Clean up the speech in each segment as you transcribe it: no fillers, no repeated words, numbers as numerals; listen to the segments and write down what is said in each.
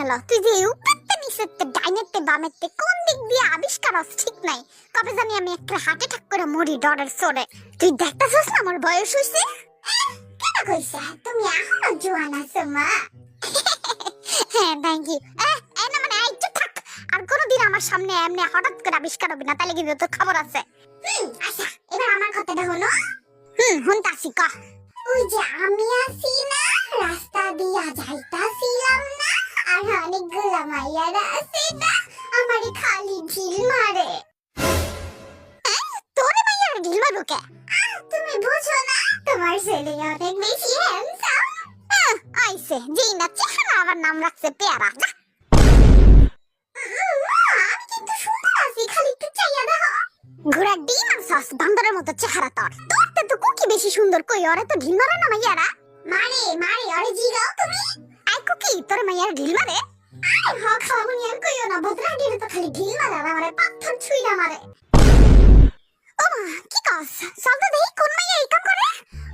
ল তুই যে উপরতে নিচেতে ডাইনেতে বামেতে কোন দিক দিয়ে আবিষ্কার হস ঠিক নাই কবে জানি আমি একটা হার্ট অ্যাটাক করে মরি ডরের সরে তুই দেখতাছস না আমার বয়স হইছে কেন কইছা তুমি এখনো জোয়ান আছো মা হ্যাঁ থ্যাংক ইউ এই না মানে এই চুপ থাক আর কোনদিন আমার সামনে এমনি হঠাৎ করে আবিষ্কার হবে না তাহলে কিন্তু তোর খবর আছে আচ্ছা এবার আমার কথাটা হলো হুনতাছি ক ওই যে আমি আছি না রাস্তা দিয়া যাইতাছিলাম না আর অনেকগুলা মাইয়ারা আছে না আমারে খালি ঢিল মারে তোরে মাইয়ার ঢিল মারবো কে তুমি বুঝো না তোমার ছেলে অনেক বেশি হ্যান্ডসাম আইছে যেই না চেহারা আবার নাম রাখছে পেয়ারা আমি কিন্তু সুন্দর আছি খালি একটু চাইয়া দেখো ঘোড়া ডিম আর সস বান্দরের মতো চেহারা তোর তোরতে তো কুকি বেশি সুন্দর কই ওরে তো ঢিল মারে না মাইয়ারা মারে মারে ওরে জিগাও তুমি আই কুকি তোর মাইয়ার ঢিল মারে আরে হ খাওয়াবনি আর কইও না বদরা গিরে তো খালি ঢিল মারে আর আমারে পাথর ছুঁইরা মারে ও মা কি কস সব দেই কোন মাইয়া এই কাম করে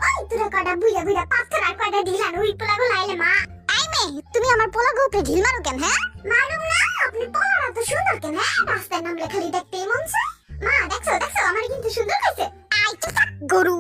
ওই তোরা কটা বুইয়া বুইয়া পাথর আর কটা ঢিল আর ওই পোলাগো লাইলে মা আই মে তুমি আমার পোলাগো উপরে ঢিল মারো কেন হ্যাঁ মারুম না আপনি পোলারা তো সুন্দর কেন রাস্তায় নামলে খালি দেখতেই মন চায় মা দেখছো দেখছো আমার কিন্তু সুন্দর কইছে আই তো গরু